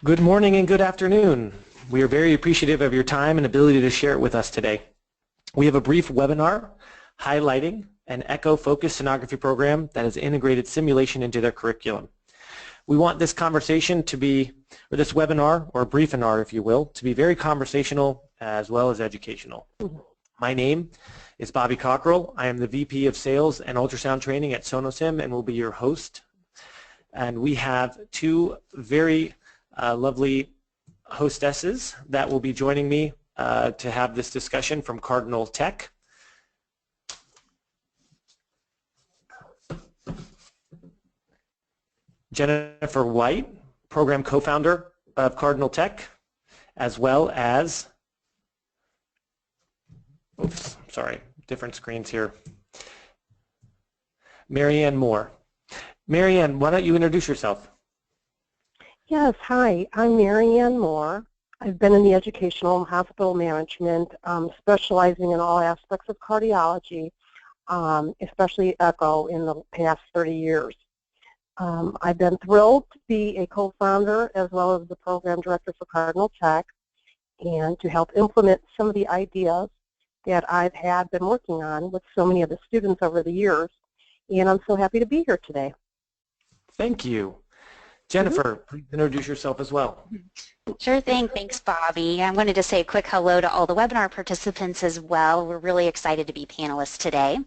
Good morning and good afternoon. We are very appreciative of your time and ability to share it with us today. We have a brief webinar highlighting an echo-focused sonography program that has integrated simulation into their curriculum. We want this conversation to be, or this webinar, or briefinar if you will, to be very conversational as well as educational. My name is Bobby Cockrell. I am the VP of Sales and Ultrasound Training at SonoSim and will be your host. And we have two very lovely hostesses that will be joining me to have this discussion from Cardinal Tech. Jennifer White, program co-founder of Cardinal Tech, as well as, oops, sorry, different screens here, Marianne Moore. Marianne, why don't you introduce yourself? Yes, hi, I'm Marianne Moore. I've been in the educational and hospital management, specializing in all aspects of cardiology, especially echo, in the past 30 years. I've been thrilled to be a co-founder as well as the program director for Cardinal Tech and to help implement some of the ideas that I've been working on with so many of the students over the years. And I'm so happy to be here today. Thank you. Jennifer, please introduce yourself as well. Sure thing. Thanks, Bobby. I wanted to say a quick hello to all the webinar participants as well. We're really excited to be panelists today.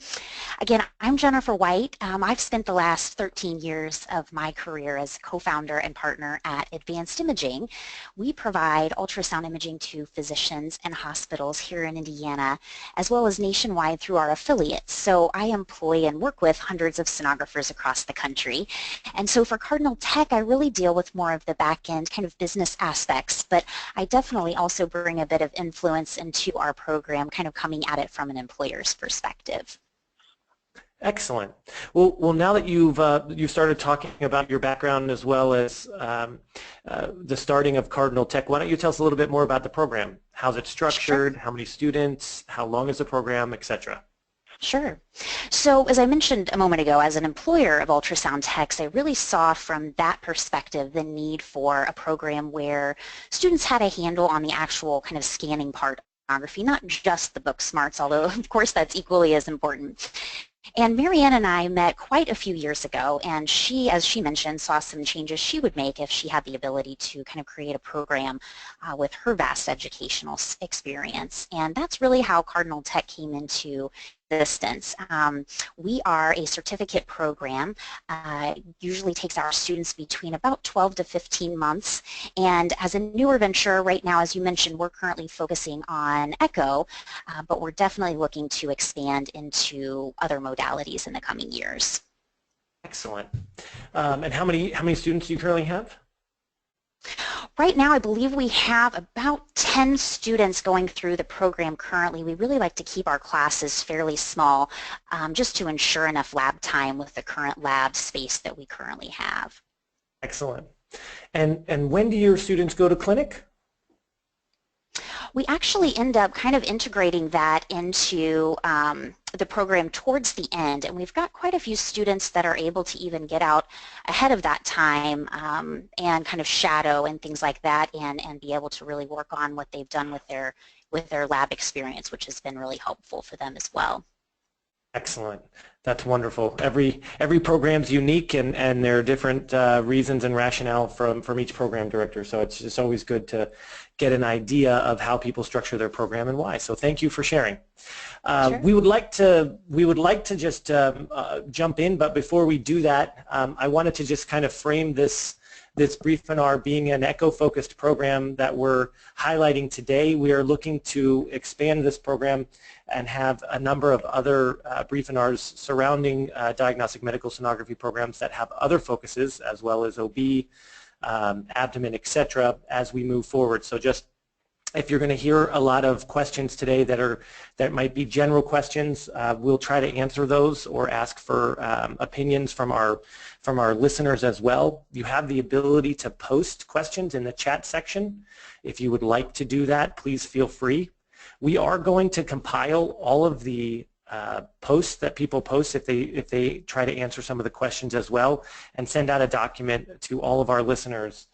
Again, I'm Jennifer White. I've spent the last 13 years of my career as co-founder and partner at Advanced Imaging. We provide ultrasound imaging to physicians and hospitals here in Indiana, as well as nationwide through our affiliates. So I employ and work with hundreds of sonographers across the country. And so for Cardinal Tech, I really deal with more of the back-end kind of business aspects, but I definitely also bring a bit of influence into our program, kind of coming at it from an employer's perspective. Excellent. Well, now that you've started talking about your background as well as the starting of Cardinal Tech, why don't you tell us a little bit more about the program? How's it structured? Sure. How many students? How long is the program, etc.? Sure. So as I mentioned a moment ago, as an employer of ultrasound techs, I really saw from that perspective the need for a program where students had a handle on the actual kind of scanning part of sonography, not just the book smarts, although of course that's equally as important. And Marianne and I met quite a few years ago, and she, as she mentioned, saw some changes she would make if she had the ability to kind of create a program with her vast educational experience. And that's really how Cardinal Tech came into existence. We are a certificate program, usually takes our students between about 12 to 15 months, and as a newer venture right now, as you mentioned, we're currently focusing on echo, but we're definitely looking to expand into other modalities in the coming years. Excellent. And how many students do you currently have? Right now, I believe we have about 10 students going through the program currently. We really like to keep our classes fairly small just to ensure enough lab time with the current lab space that we currently have. Excellent. And when do your students go to clinic? We actually end up kind of integrating that into the program towards the end, and we've got quite a few students that are able to even get out ahead of that time and kind of shadow and things like that, and be able to really work on what they've done with their lab experience, which has been really helpful for them as well. Excellent. That's wonderful. Every program's unique, and there are different reasons and rationale from each program director. So it's just always good to get an idea of how people structure their program and why. So thank you for sharing. Sure. We would like to just jump in, but before we do that, I wanted to just kind of frame this briefinar being an echo-focused program that we're highlighting today. We are looking to expand this program and have a number of other briefinars surrounding diagnostic medical sonography programs that have other focuses, as well as OB, abdomen, etc., as we move forward. So just if you're going to hear a lot of questions today that might be general questions, we'll try to answer those or ask for opinions from our listeners as well. You have the ability to post questions in the chat section. If you would like to do that, please feel free. We are going to compile all of the posts that people post if they try to answer some of the questions as well, and send out a document to all of our listeners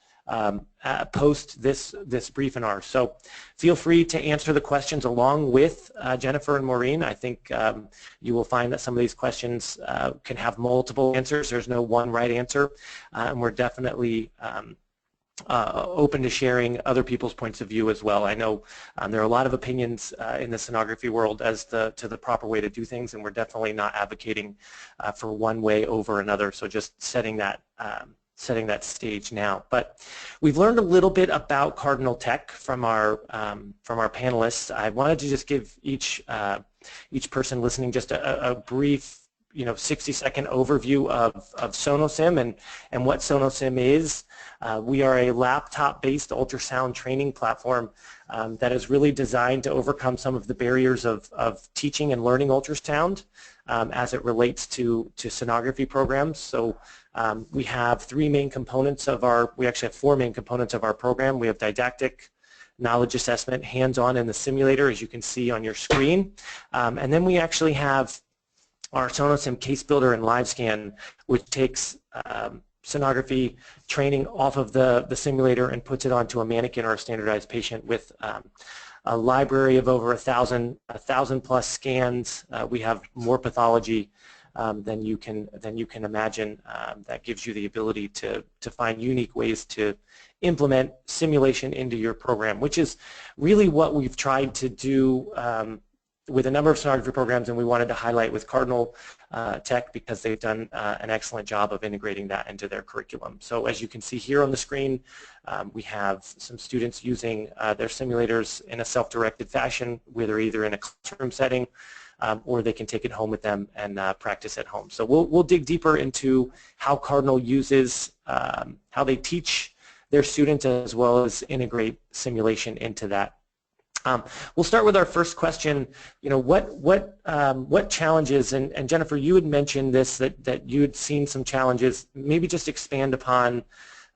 post this briefing. So feel free to answer the questions along with Jennifer and Maureen. I think you will find that some of these questions can have multiple answers. There's no one right answer, and we're definitely open to sharing other people's points of view as well. I know there are a lot of opinions in the sonography world as to the proper way to do things, and we're definitely not advocating for one way over another. So just setting that stage now. But we've learned a little bit about Cardinal Tech from our panelists. I wanted to just give each person listening just a brief 60-second overview of SonoSim and what SonoSim is. We are a laptop-based ultrasound training platform that is really designed to overcome some of the barriers of teaching and learning ultrasound as it relates to sonography programs. So we have we actually have four main components of our program. We have didactic, knowledge assessment, hands-on in the simulator, as you can see on your screen. And then we actually have our SonoSim Case Builder and Live Scan, which takes sonography training off of the simulator and puts it onto a mannequin or a standardized patient with a library of over 1,000 plus scans. We have more pathology than you can imagine. That gives you the ability to find unique ways to implement simulation into your program, which is really what we've tried to do with a number of sonography programs, and we wanted to highlight with Cardinal Tech because they've done an excellent job of integrating that into their curriculum. So as you can see here on the screen, we have some students using their simulators in a self-directed fashion, whether either in a classroom setting or they can take it home with them and practice at home. So we'll dig deeper into how Cardinal uses, how they teach their students as well as integrate simulation into that. We'll start with our first question. What challenges, and Jennifer, you had mentioned this, that you had seen some challenges. Maybe just expand upon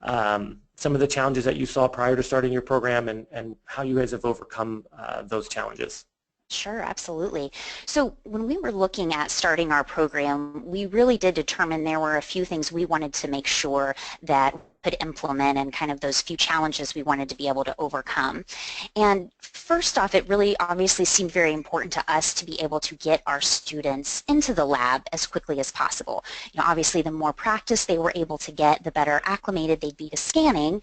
some of the challenges that you saw prior to starting your program and how you guys have overcome those challenges. Sure, absolutely. So when we were looking at starting our program, we really did determine there were a few things we wanted to make sure that could implement and kind of those few challenges we wanted to be able to overcome. And first off, it really obviously seemed very important to us to be able to get our students into the lab as quickly as possible. Obviously the more practice they were able to get, the better acclimated they'd be to scanning,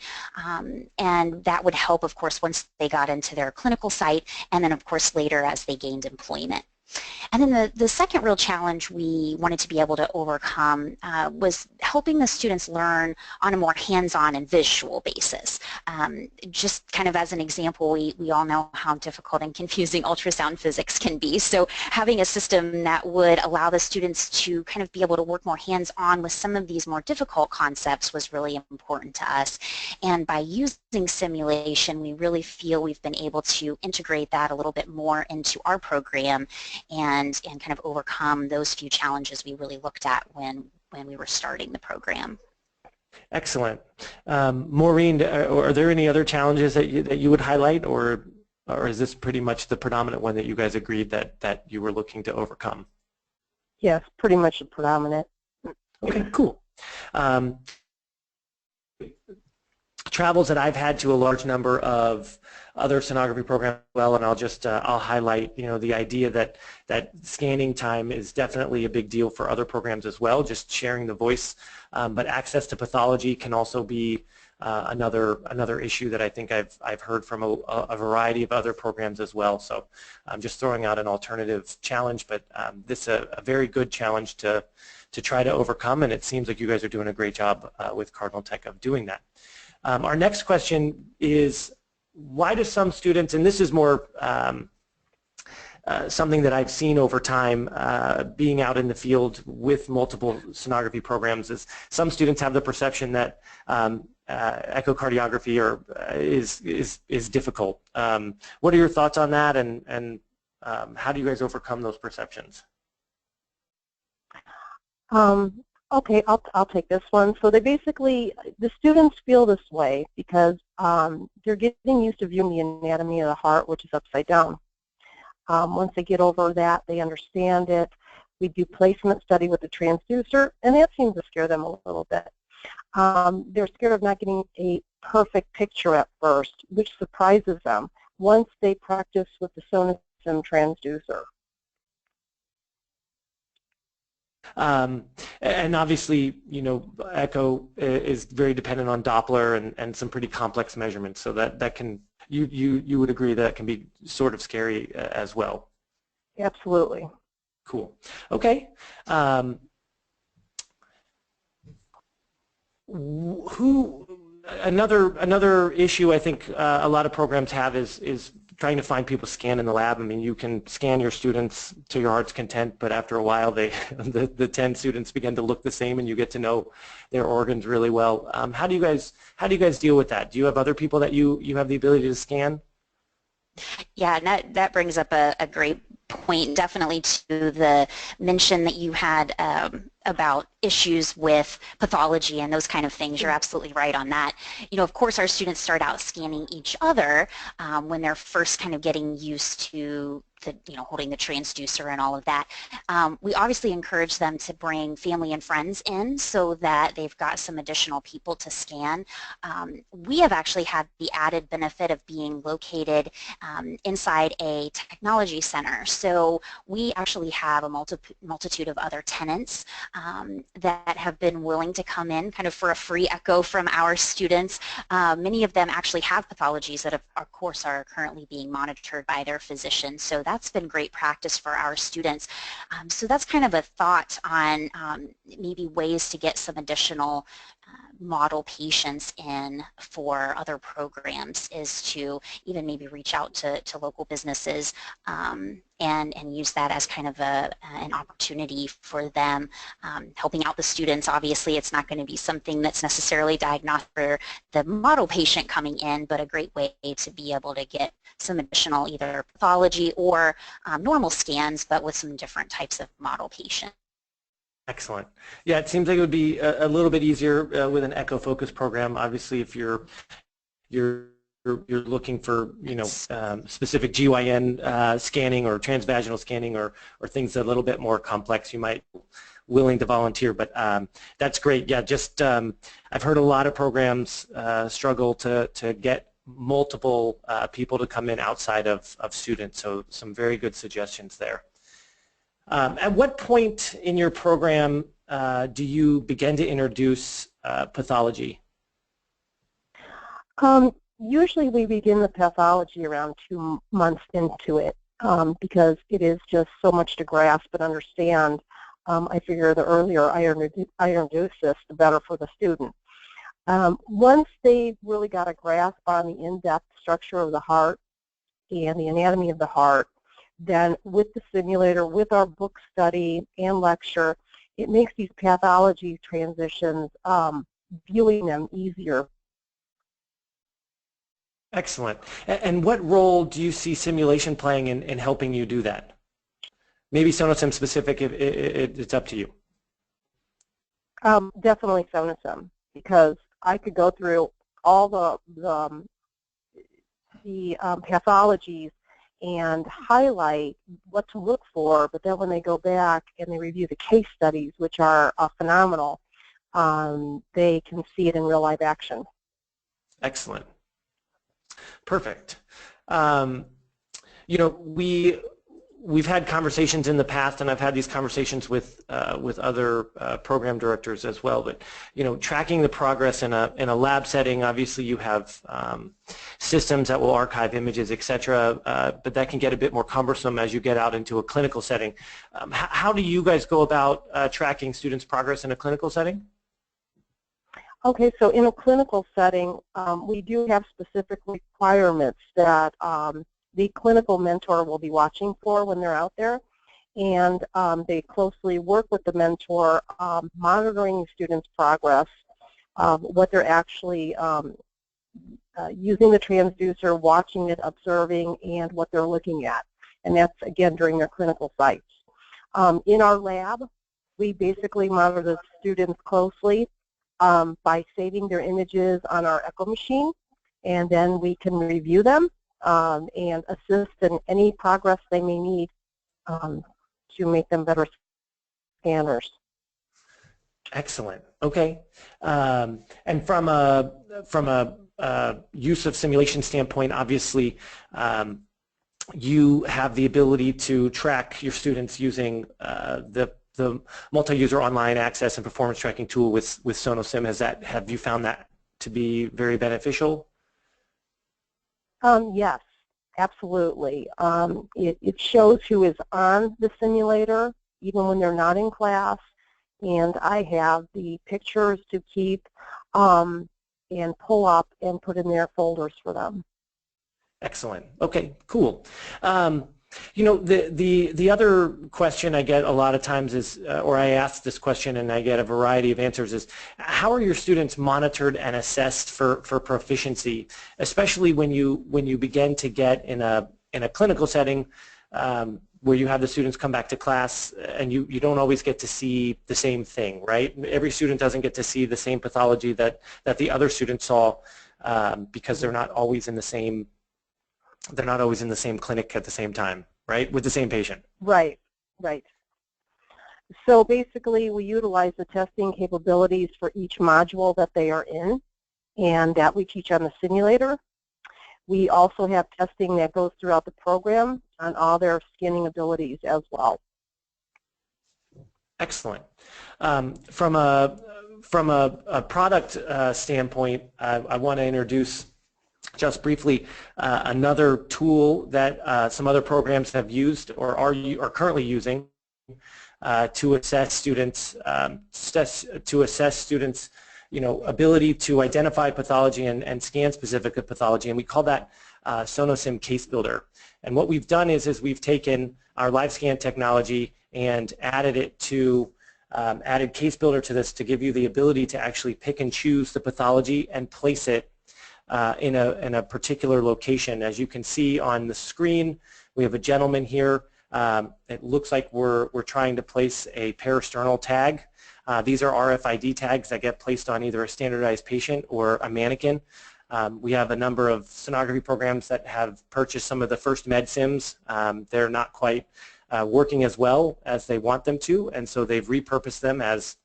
and that would help, of course, once they got into their clinical site, and then of course later as they gained employment. And then the second real challenge we wanted to be able to overcome was helping the students learn on a more hands-on and visual basis. Just kind of as an example, we all know how difficult and confusing ultrasound physics can be. So having a system that would allow the students to kind of be able to work more hands-on with some of these more difficult concepts was really important to us. And by using simulation, we really feel we've been able to integrate that a little bit more into our program and kind of overcome those few challenges we really looked at when we were starting the program. Excellent. Maureen, are there any other challenges that you would highlight, or is this pretty much the predominant one that you guys agreed that you were looking to overcome? Yes, pretty much the predominant. Okay, cool. Travels that I've had to a large number of other sonography programs as well, and I'll highlight the idea that scanning time is definitely a big deal for other programs as well, just sharing the voice, but access to pathology can also be another issue that I think I've heard from a variety of other programs as well. So I'm just throwing out an alternative challenge, but this is a very good challenge to try to overcome, and it seems like you guys are doing a great job with Cardinal Tech of doing that. Our next question is, why do some students, and this is more something that I've seen over time being out in the field with multiple sonography programs, is some students have the perception that echocardiography is difficult. What are your thoughts on that, and how do you guys overcome those perceptions? Okay, I'll take this one. So the students feel this way because they're getting used to viewing the anatomy of the heart, which is upside down. Once they get over that, they understand it. We do placement study with the transducer, and that seems to scare them a little bit. They're scared of not getting a perfect picture at first, which surprises them once they practice with the SonoSim transducer. And obviously, you know, echo is very dependent on Doppler and some pretty complex measurements, so that can, you would agree that can be sort of scary as well. Absolutely. Cool. Okay. Another issue I think a lot of programs have is trying to find people to scan in the lab. I mean, you can scan your students to your heart's content, but after a while, the 10 students begin to look the same, and you get to know their organs really well. How do you guys deal with that? Do you have other people that you have the ability to scan? Yeah, and that brings up a great point, definitely, to the mention that you had about issues with pathology and those kind of things. You're absolutely right on that. You know, of course, our students start out scanning each other when they're first kind of getting used to holding the transducer and all of that. We obviously encourage them to bring family and friends in so that they've got some additional people to scan. We have actually had the added benefit of being located inside a technology center. So we actually have a multitude of other tenants that have been willing to come in kind of for a free echo from our students. Many of them actually have pathologies that, of course, are currently being monitored by their physician. So that's been great practice for our students. So that's kind of a thought on maybe ways to get some additional model patients in for other programs, is to even maybe reach out to local businesses and use that as kind of an opportunity for them. Helping out the students, obviously it's not going to be something that's necessarily diagnostic for the model patient coming in, but a great way to be able to get some additional either pathology or normal scans, but with some different types of model patients. Excellent. Yeah, it seems like it would be a little bit easier with an echo focus program. Obviously, if you're looking for, you know, specific GYN scanning or transvaginal scanning or things a little bit more complex, you might be willing to volunteer. But that's great. Yeah, just I've heard a lot of programs struggle to get multiple people to come in outside of students. So some very good suggestions there. At what point in your program do you begin to introduce pathology? Usually we begin the pathology around 2 months into it because it is just so much to grasp and understand. I figure the earlier I introduce this, the better for the student. Once they've really got a grasp on the in-depth structure of the heart and the anatomy of the heart, then with the simulator, with our book study and lecture, it makes these pathology transitions, viewing them easier. Excellent. And what role do you see simulation playing in helping you do that? Maybe SonoSim specific, it's up to you. Definitely SonoSim, because I could go through all the pathologies and highlight what to look for, but then when they go back and they review the case studies, which are phenomenal, they can see it in real life action. Excellent. Perfect. You know, we've had conversations in the past, and I've had these conversations with other program directors as well. But you know, tracking the progress in a lab setting, obviously you have systems that will archive images, etc. But that can get a bit more cumbersome as you get out into a clinical setting. How do you guys go about tracking students' progress in a clinical setting? Okay, so in a clinical setting, we do have specific requirements that the clinical mentor will be watching for when they're out there, and they closely work with the mentor, monitoring students' progress, what they're actually using the transducer, watching it, observing, and what they're looking at. And that's, again, during their clinical sites. In our lab, we basically monitor the students closely by saving their images on our echo machine, and then we can review them and assist in any progress they may need to make them better scanners. Excellent. Okay. And from a use of simulation standpoint, obviously you have the ability to track your students using the multi-user online access and performance tracking tool with SonoSim. Have you found that to be very beneficial? Yes, absolutely. It shows who is on the simulator even when they're not in class, and I have the pictures to keep and pull up and put in their folders for them. Excellent. Okay, cool. You know, the other question I get a lot of times is, or I ask this question and I get a variety of answers, is how are your students monitored and assessed for proficiency, especially when you begin to get in a clinical setting where you have the students come back to class and you don't always get to see the same thing, right? Every student doesn't get to see the same pathology that the other student saw because they're not always in the same clinic at the same time, right, with the same patient. Right, right. So basically we utilize the testing capabilities for each module that they are in and that we teach on the simulator. We also have testing that goes throughout the program on all their scanning abilities as well. Excellent. From a product standpoint, I want to introduce just briefly another tool that some other programs have used or are currently using to assess students ability to identify pathology and scan specific pathology, and we call that SonoSim Case Builder. And what we've done is we've taken our live scan technology and added Case Builder to this to give you the ability to actually pick and choose the pathology and place it in a particular location. As you can see on the screen, we have a gentleman here. It looks like we're trying to place a parasternal tag. These are RFID tags that get placed on either a standardized patient or a mannequin. We have a number of sonography programs that have purchased some of the first med sims. They're not quite working as well as they want them to, and so they've repurposed them as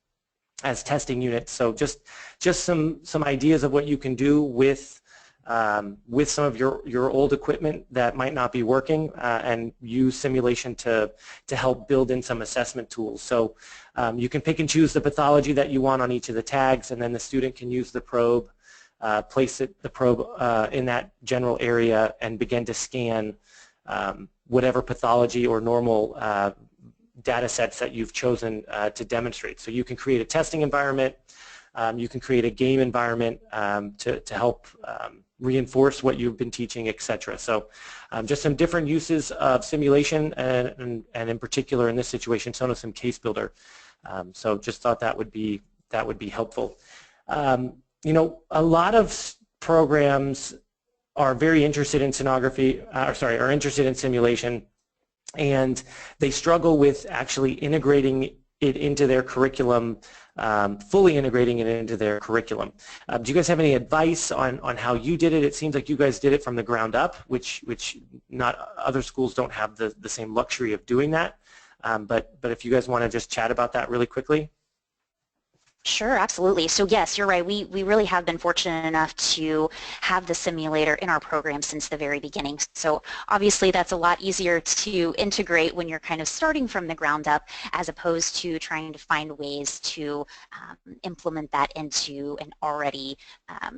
testing units. So just some ideas of what you can do with some of your old equipment that might not be working, and use simulation to help build in some assessment tools. So you can pick and choose the pathology that you want on each of the tags, and then the student can use the probe, place the probe in that general area, and begin to scan whatever pathology or normal data sets that you've chosen to demonstrate. So you can create a testing environment, you can create a game environment to help reinforce what you've been teaching, etc. So just some different uses of simulation and in particular in this situation SonoSim Case Builder. So just thought that would be helpful. You know, a lot of programs are very interested in sonography, are interested in simulation, and they struggle with actually integrating it into their curriculum, fully integrating it into their curriculum. Do you guys have any advice on how you did it? It seems like you guys did it from the ground up, which not other schools don't have the same luxury of doing that. But if you guys want to just chat about that really quickly. Sure, absolutely. So yes, you're right. We really have been fortunate enough to have the simulator in our program since the very beginning. So obviously that's a lot easier to integrate when you're kind of starting from the ground up as opposed to trying to find ways to implement that into an already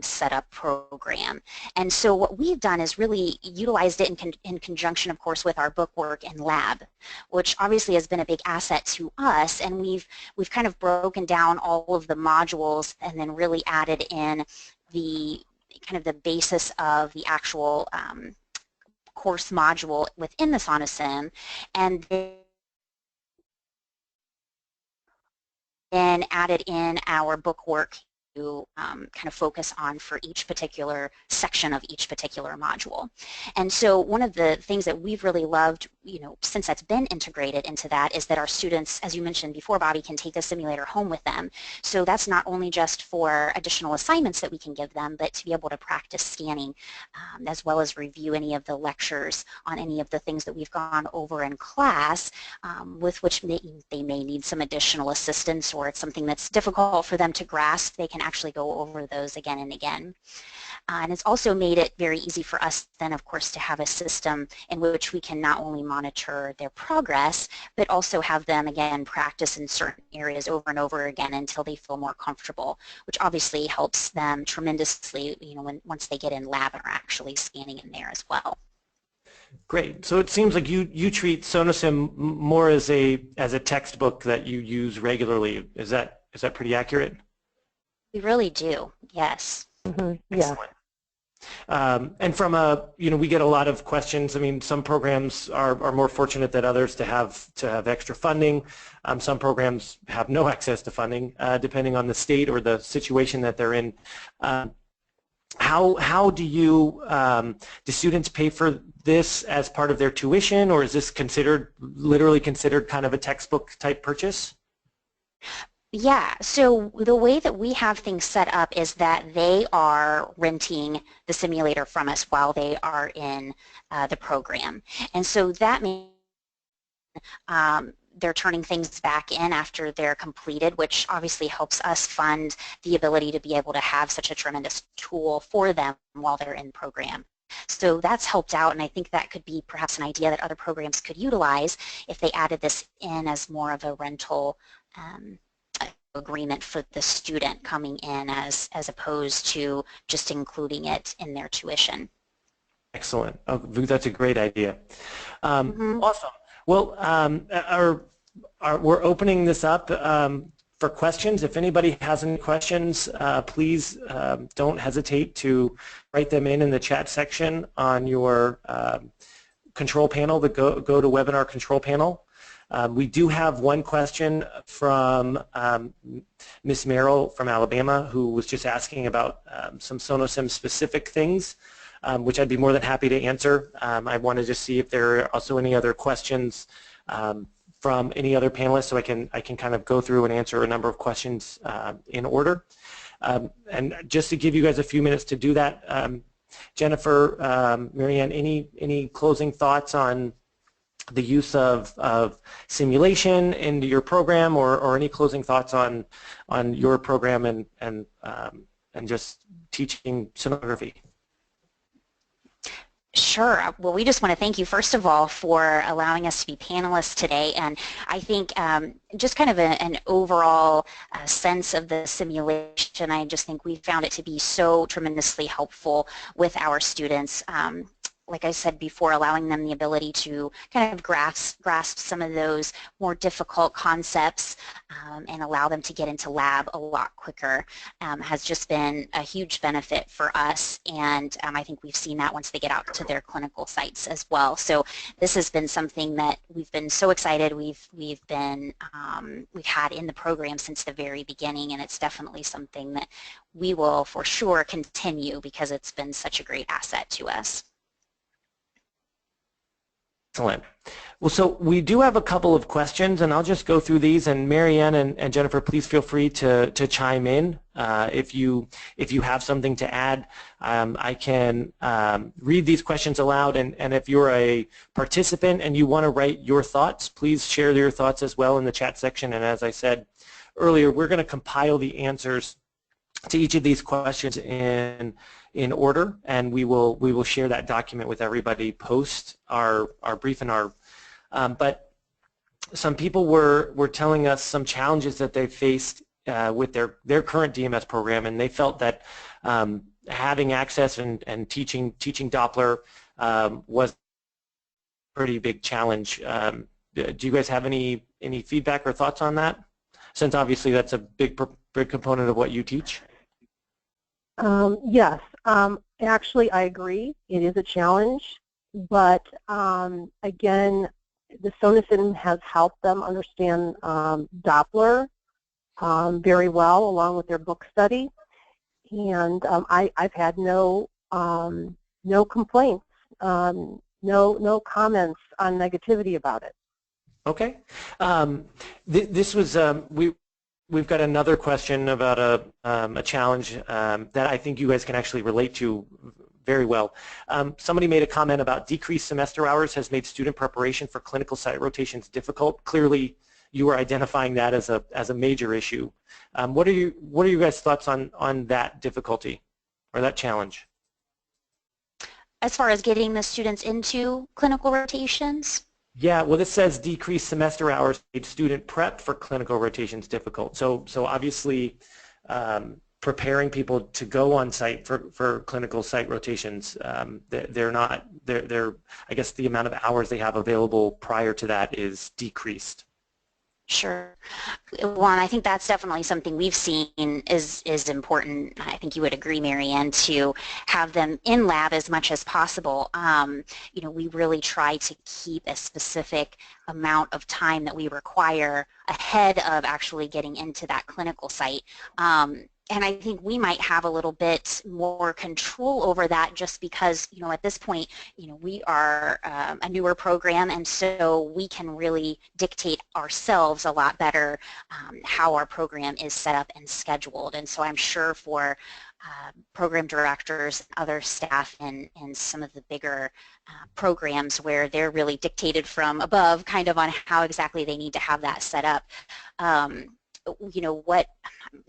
set up program. And so what we've done is really utilized it in conjunction, of course, with our bookwork and lab, which obviously has been a big asset to us. And we've kind of broken down all of the modules and then really added in the kind of the basis of the actual course module within the SonoSim, and then added in our bookwork to kind of focus on for each particular section of each particular module. And so one of the things that we've really loved, you know, since that's been integrated into that, is that our students, as you mentioned before, Bobby, can take the simulator home with them. So that's not only just for additional assignments that we can give them, but to be able to practice scanning as well as review any of the lectures on any of the things that we've gone over in class, with which they may need some additional assistance, or it's something that's difficult for them to grasp. They can actually go over those again and again. And it's also made it very easy for us then, of course, to have a system in which we can not only monitor their progress, but also have them, again, practice in certain areas over and over again until they feel more comfortable, which obviously helps them tremendously, once they get in lab and are actually scanning in there as well. Great. So it seems like you treat SonoSim more as a textbook that you use regularly. Is that pretty accurate? We really do. Yes. Mm-hmm. Yeah. Excellent. And from we get a lot of questions. I mean, some programs are more fortunate than others to have extra funding. Some programs have no access to funding, depending on the state or the situation that they're in. How do students pay for this as part of their tuition, or is this literally considered kind of a textbook type purchase? Yeah, so the way that we have things set up is that they are renting the simulator from us while they are in the program. And so that means they're turning things back in after they're completed, which obviously helps us fund the ability to be able to have such a tremendous tool for them while they're in program. So that's helped out, and I think that could be perhaps an idea that other programs could utilize if they added this in as more of a rental agreement for the student coming in as opposed to just including it in their tuition. Excellent. Oh, that's a great idea. Mm-hmm. Awesome. Well, we're opening this up for questions. If anybody has any questions, please don't hesitate to write them in the chat section on your control panel, the GoToWebinar control panel. We do have one question from Miss Merrill from Alabama, who was just asking about some SonoSim specific things, which I'd be more than happy to answer. I want to just see if there are also any other questions from any other panelists, so I can kind of go through and answer a number of questions in order. And just to give you guys a few minutes to do that, Jennifer, Marianne, any closing thoughts on the use of simulation into your program, or any closing thoughts on your program and just teaching sonography? Sure. Well, we just want to thank you, first of all, for allowing us to be panelists today. And I think just kind of an overall sense of the simulation, I just think we found it to be so tremendously helpful with our students. Like I said before, allowing them the ability to kind of grasp some of those more difficult concepts and allow them to get into lab a lot quicker has just been a huge benefit for us, and I think we've seen that once they get out to their clinical sites as well. So this has been something that we've been so excited we've had in the program since the very beginning, and it's definitely something that we will for sure continue because it's been such a great asset to us. Excellent. Well, so we do have a couple of questions, and I'll just go through these. And Marianne and Jennifer, please feel free to chime in if you have something to add. I can read these questions aloud, and if you're a participant and you want to write your thoughts, please share your thoughts as well in the chat section. And as I said earlier, we're going to compile the answers to each of these questions in order, and we will share that document with everybody post our brief and our but some people were telling us some challenges that they faced with their current DMS program, and they felt that having access and teaching Doppler was a pretty big challenge. Do you guys have any feedback or thoughts on that, since obviously that's a big component of what you teach? Yes, actually I agree. It is a challenge, but again, the SonoSim has helped them understand Doppler very well, along with their book study, and I've had no complaints, no comments on negativity about it. Okay. This was We've got another question about a challenge that I think you guys can actually relate to very well. Somebody made a comment about decreased semester hours has made student preparation for clinical site rotations difficult. Clearly, you are identifying that as a major issue. What are you guys' thoughts on that difficulty or that challenge? as far as getting the students into clinical rotations? Yeah, well, this says decreased semester hours made student prep for clinical rotations difficult. So obviously, preparing people to go on site for clinical site rotations, they're I guess the amount of hours they have available prior to that is decreased. Sure. One, I think that's definitely something we've seen is important. I think you would agree, Marianne, to have them in lab as much as possible. You know, we really try to keep a specific amount of time that we require ahead of actually getting into that clinical site. And I think we might have a little bit more control over that just because, you know, at this point, you know, we are a newer program, and so we can really dictate ourselves a lot better how our program is set up and scheduled. And so I'm sure for program directors and other staff in some of the bigger programs where they're really dictated from above kind of on how exactly they need to have that set up. You know, what,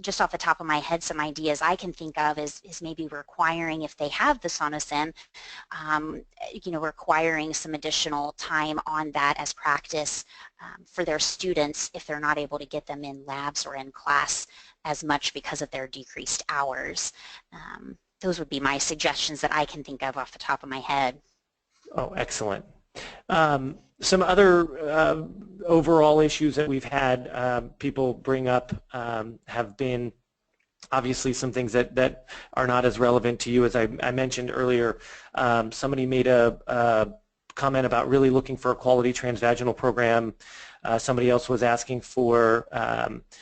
just off the top of my head, some ideas I can think of is maybe requiring, if they have the SonoSim, you know, requiring some additional time on that as practice for their students if they're not able to get them in labs or in class as much because of their decreased hours. Those would be my suggestions that I can think of off the top of my head. Oh, excellent. Some other overall issues that we've had people bring up have been obviously some things that are not as relevant to you. As I mentioned earlier, somebody made a comment about really looking for a quality transvaginal program. Somebody else was asking for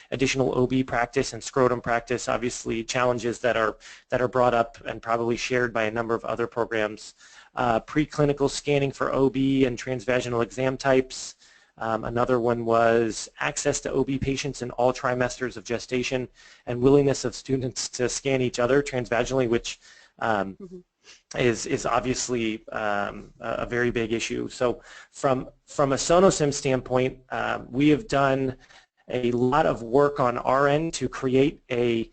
additional OB practice and scrotum practice, obviously challenges that are brought up and probably shared by a number of other programs. Preclinical scanning for OB and transvaginal exam types. Another one was access to OB patients in all trimesters of gestation and willingness of students to scan each other transvaginally, which is obviously a very big issue. So from a SonoSim standpoint, we have done a lot of work on our end to create a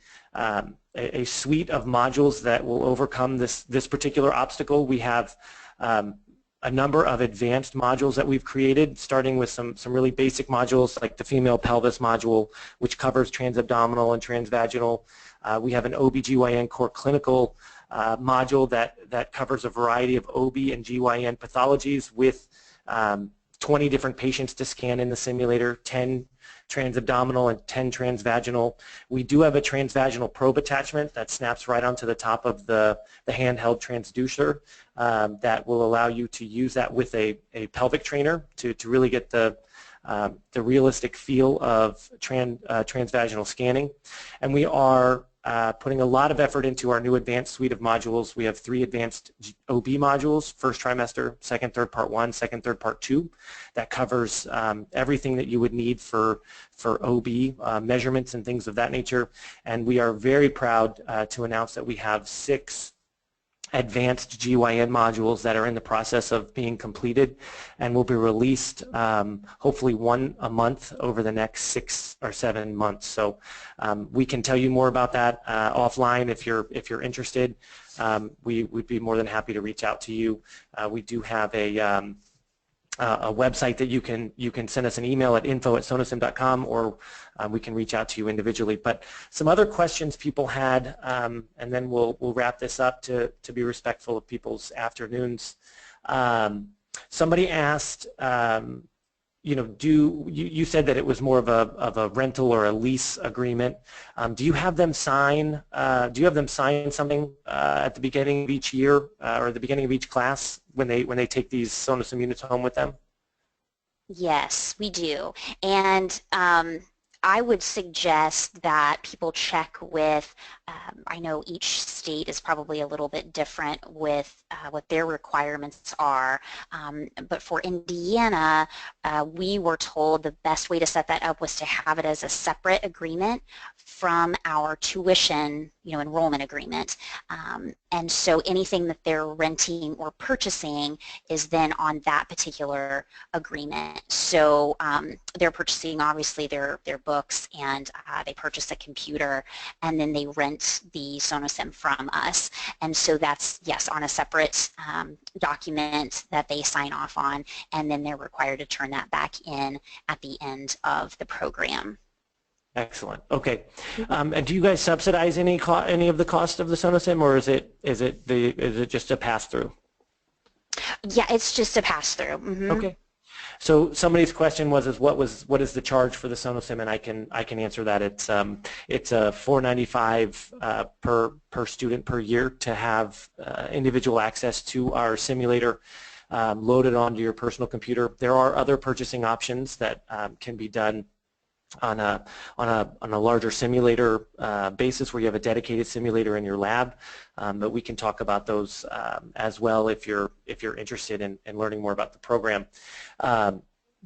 suite of modules that will overcome this particular obstacle. We have a number of advanced modules that we've created, starting with some really basic modules like the female pelvis module, which covers transabdominal and transvaginal. We have an OB/GYN core clinical module that covers a variety of OB and GYN pathologies with 20 different patients to scan in the simulator, 10 transabdominal and 10 transvaginal. We do have a transvaginal probe attachment that snaps right onto the top of the handheld transducer that will allow you to use that with a pelvic trainer to really get the realistic feel of transvaginal scanning. And we are putting a lot of effort into our new advanced suite of modules. We have 3 advanced OB modules, first trimester, second, third, part 1, second, third, part 2, that covers everything that you would need for OB measurements and things of that nature. And we are very proud to announce that we have 6 advanced GYN modules that are in the process of being completed and will be released hopefully 1 a month over the next 6 or 7 months. So we can tell you more about that offline if you're interested. We would be more than happy to reach out to you. We do have a website that you can send us an email at info@sonosim.com, or we can reach out to you individually. But some other questions people had, and then we'll wrap this up to be respectful of people's afternoons. Somebody asked, you know, you said that it was more of a rental or a lease agreement. Do you have them sign? Something at the beginning of each year or at the beginning of each class when they take these SonoSim units home with them? Yes, we do. And I would suggest that people check with, I know each state is probably a little bit different with what their requirements are, but for Indiana, we were told the best way to set that up was to have it as a separate agreement from our tuition, you know, enrollment agreement. And so anything that they're renting or purchasing is then on that particular agreement. So they're purchasing obviously their books, and they purchase a computer, and then they rent rent the SonoSim from us. And so that's, yes, on a separate document that they sign off on, and then they're required to turn that back in at the end of the program. Excellent. Okay. And do you guys subsidize any of the cost of the SonoSim, or is it just a pass through? Yeah, it's just a pass through. Mm-hmm. Okay. So somebody's question was what is the charge for the SonoSim, and I can answer that. It's a $495 per student per year to have individual access to our simulator loaded onto your personal computer. There are other purchasing options that can be done on a larger simulator basis, where you have a dedicated simulator in your lab, but we can talk about those as well if you're interested in learning more about the program.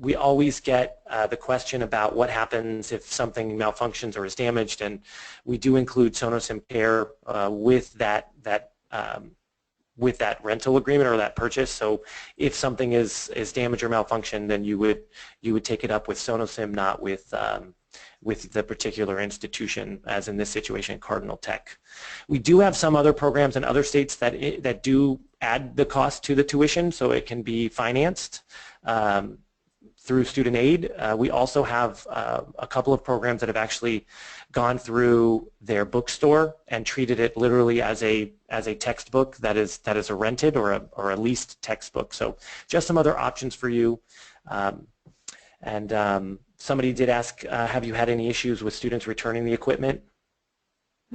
We always get the question about what happens if something malfunctions or is damaged, and we do include SonoSim Care with that rental agreement or that purchase. So if something is damaged or malfunctioned, then you would take it up with SonoSim, not with the particular institution, as in this situation, Cardinal Tech. We do have some other programs in other states that do add the cost to the tuition, so it can be financed through student aid. We also have a couple of programs that have actually gone through their bookstore and treated it literally as a textbook that is a rented or a leased textbook. So just some other options for you. Somebody did ask, have you had any issues with students returning the equipment?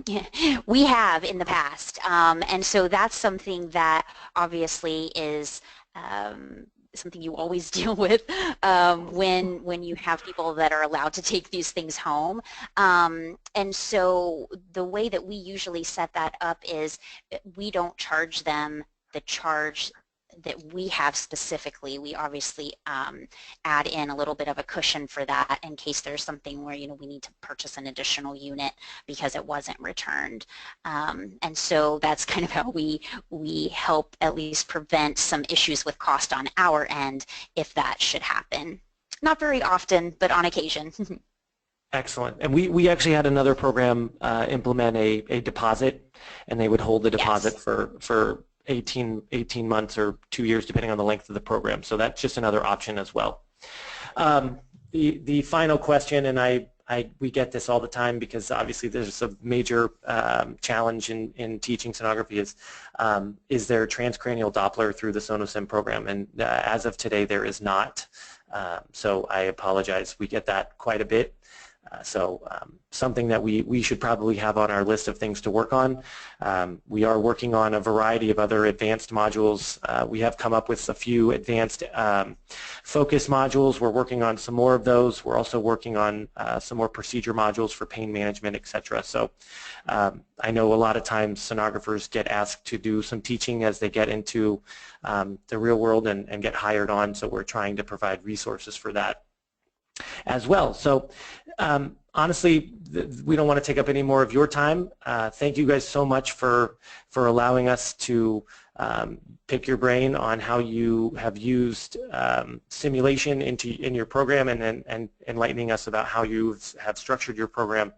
Yeah, we have in the past, and so that's something that obviously is something you always deal with when you have people that are allowed to take these things home. And so the way that we usually set that up is we don't charge them the charge that we have specifically. We obviously add in a little bit of a cushion for that in case there's something where we need to purchase an additional unit because it wasn't returned. And so that's kind of how we help at least prevent some issues with cost on our end if that should happen. Not very often, but on occasion. Excellent. And we actually had another program implement a deposit, and they would hold the deposit for 18 months or 2 years, depending on the length of the program. So that's just another option as well. The final question, and we get this all the time because obviously there's a major challenge in teaching sonography, is there transcranial Doppler through the SonoSim program? And as of today, there is not. So I apologize. We get that quite a bit. Something that we should probably have on our list of things to work on. We are working on a variety of other advanced modules. We have come up with a few advanced focus modules. We're working on some more of those. We're also working on some more procedure modules for pain management, etc. So I know a lot of times sonographers get asked to do some teaching as they get into the real world and get hired on, so we're trying to provide resources for that as well. So honestly, we don't want to take up any more of your time. Thank you guys so much for allowing us to pick your brain on how you have used simulation in your program, and enlightening us about how you have structured your program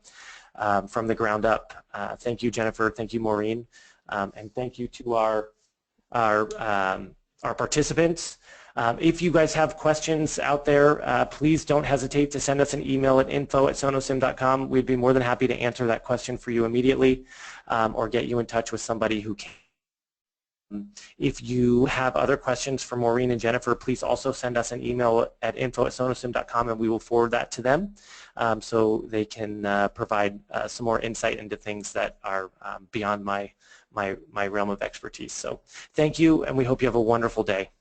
from the ground up. Thank you, Jennifer. Thank you, Maureen. And thank you to our participants. If you guys have questions out there, please don't hesitate to send us an email at info@sonosim.com. We'd be more than happy to answer that question for you immediately, or get you in touch with somebody who can. If you have other questions for Maureen and Jennifer, please also send us an email at info@sonosim.com, and we will forward that to them so they can provide some more insight into things that are beyond my realm of expertise. So thank you, and we hope you have a wonderful day.